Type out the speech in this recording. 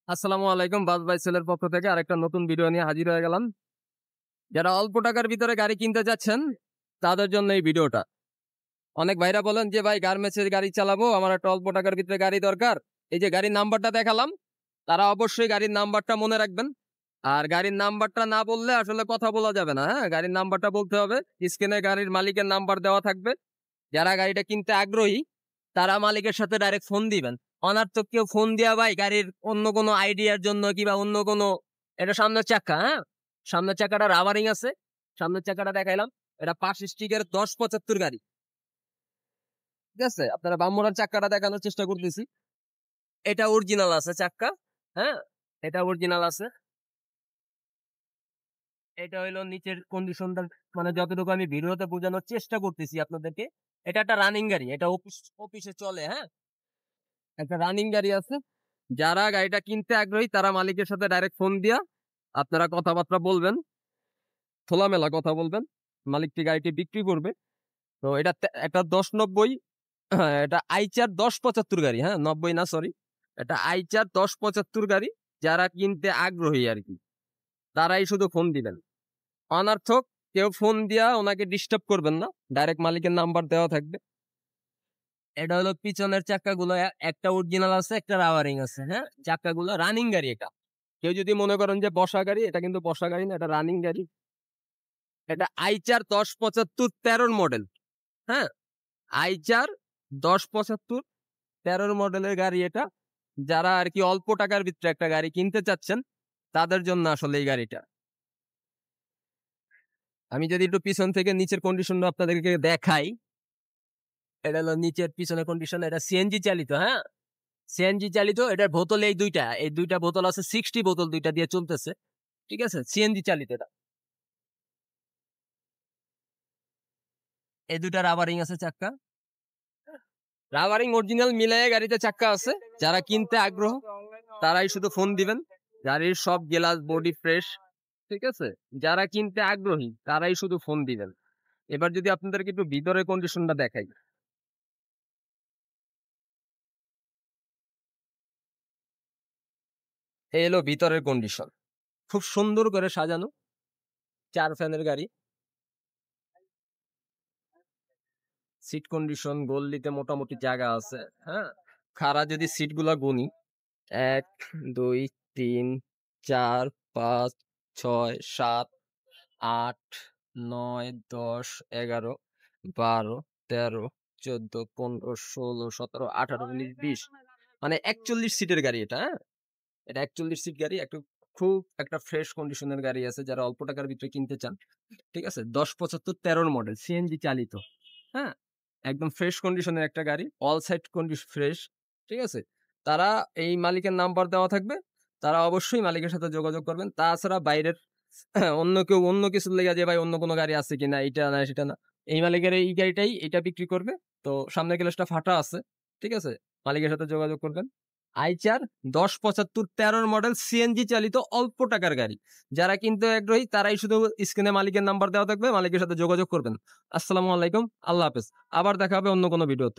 আসসালামু আলাইকুম। বাস ভাই সেলের পক্ষ থেকে আরেকটা নতুন ভিডিও নিয়ে হাজির হয়ে গেলাম। যারা অল্প টাকার ভিতরে গাড়ি কিনতে যাচ্ছেন তাদের জন্য এই ভিডিওটা। অনেক ভাইরা বলেন যে ভাই গার্মেন্টসের গাড়ি চালাবো, আমার একটা অল্প টাকার ভিতরে গাড়ি দরকার। এই যে গাড়ির নাম্বারটা দেখালাম, তারা অবশ্যই গাড়ির নাম্বারটা মনে রাখবেন। আর গাড়ির নাম্বারটা না বললে আসলে কথা বলা যাবে না। হ্যাঁ, গাড়ির নাম্বারটা বলতে হবে। স্ক্রিনে গাড়ির মালিকের নাম্বার দেওয়া থাকবে। যারা গাড়িটা কিনতে আগ্রহী তারা মালিকের সাথে ডাইরেক্ট ফোন দিবেন। অনার্থক কেউ ফোন দিয়া ভাই গাড়ির অন্য কোনো আইডিয়ার জন্য কিংবা অন্য কোনো, এটা সামনের চাকা, হ্যাঁ সামনের চাকাটা রাবারিং আছে। সামনের চাকাটা দেখাইলাম, এটা 5 স্টিকের 1075 গাড়ি। ঠিক আছে, আপনারা বাম্মুরার চাকাটা দেখানোর চেষ্টা করতেছি। এটা অরিজিনাল আছে চাক্কা। হ্যাঁ, এটা অরিজিনাল আছে। এটা হইলো নিচের কন্ডিশনটা, মানে যতটুকু আমি ভিডিওতে বোঝানোর চেষ্টা করতেছি আপনাদেরকে। এটা একটা রানিং গাড়ি, এটা অফিসে চলে। হ্যাঁ, একটা রানিং গাড়ি আছে। যারা গাড়িটা কিনতে আগ্রহী তারা মালিকের সাথে ডাইরেক্ট ফোন দিয়া আপনারা কথাবার্তা বলবেন, খোলামেলা কথা বলবেন। মালিকটি গাড়িটি বিক্রি করবে। তো এটা একটা 1090, হ্যাঁ এটা আইচার 1075 গাড়ি। হ্যাঁ, 90 না, সরি, এটা আইচার 1075 গাড়ি। যারা কিনতে আগ্রহী আর কি, তারাই শুধু ফোন দিবেন। অনার্থক কেউ ফোন দিয়া ওনাকে ডিস্টার্ব করবেন না, ডাইরেক্ট মালিকের নাম্বার দেওয়া থাকবে। এটা হলো পিছনের চাকাগুলো, একটা অরিজিনাল আছে, একটা রাবারিং আছে। হ্যাঁ, চাকাগুলো রানিং গাড়ি। এটা কেউ যদি মনে করেন যে বসা গাড়ি, এটা কিন্তু বসা গাড়ি না, এটা রানিং গাড়ি। এটা আইচার 1075 13 মডেল। হ্যাঁ, আইচার 1075 13 মডেলের গাড়ি এটা। যারা আর কি অল্প টাকার ভিতরে একটা গাড়ি কিনতে চাচ্ছেন তাদের জন্য আসলে এই গাড়িটা। আমি যদি একটু পিছন থেকে নিচের কন্ডিশনটা আপনাদেরকে দেখাই, এটা হলো নিচের পিছনের কন্ডিশন। এটা সিএনজি চালিত। হ্যাঁ, সিএনজি চালিত। এটার বোতল এই দুইটা বোতল আছে, 60 বোতল দুইটা দিয়ে চলতেছে। ঠিক আছে, সিএনজি চালিত। এটা এই দুইটা রাবারিং আছে চাক্কা, রাবারিং অরিজিনাল মিলাইয়ে গাড়িতে চাক্কা আছে। যারা কিনতে আগ্রহ তারাই শুধু ফোন দিবেন। গাড়ির সব গ্লাস বডি ফ্রেশ। ঠিক আছে, যারা কিনতে আগ্রহী তারাই শুধু ফোন দিবেন। এবার যদি আপনাদেরকে একটু ভিতরের কন্ডিশনটা দেখাই, এই এলো ভিতরের কন্ডিশন। খুব সুন্দর করে সাজানো, 4 ফ্যানের গাড়ি। সিট কন্ডিশন, গল্লিতে মোটামুটি জায়গা আছে। হ্যাঁ, খাড়া যদি সিট গুলা গুনি, 1 2 3 4 5 6 7 8 9 10 11 12 13 14 15 16 17 18 19 20, মানে 41 সিটের গাড়ি এটা। হ্যাঁ, এটা 41 সিট গাড়ি। খুব একটা ফ্রেশ কন্ডিশনের গাড়ি আছে যারা অল্প টাকার ভিতরে কিনতে চান। ঠিক আছে, 1075 13 মডেল সিএনজি চালিত। হ্যাঁ, একদম ফ্রেশ কন্ডিশনের একটা গাড়ি, অল সাইড কন্ডিশন ফ্রেশ। ঠিক আছে, তারা এই মালিকের নাম্বার দেওয়া থাকবে, তারা অবশ্যই মালিকের সাথে যোগাযোগ করবেন। তাছাড়া বাইরের অন্য কেউ অন্য কিছু লেগে যে ভাই অন্য কোনো গাড়ি আছে কিনা, এটা না সেটা না, এই মালিকের এই গাড়িটাই এটা বিক্রি করবে। তো সামনের গ্লাসটা ফাটা আছে। ঠিক আছে, মালিকের সাথে যোগাযোগ করবেন। আইচার 1075 13 মডেল সিএনজি চালিত অল্প টাকার গাড়ি। যারা কিনতে আগ্রহী তারাই শুধু স্ক্রিনে মালিকের নাম্বার দেওয়া থাকবে, মালিকের সাথে যোগাযোগ করবেন। আসসালামু আলাইকুম, আল্লাহ হাফেজ। আবার দেখা হবে অন্য কোনো ভিডিওতে।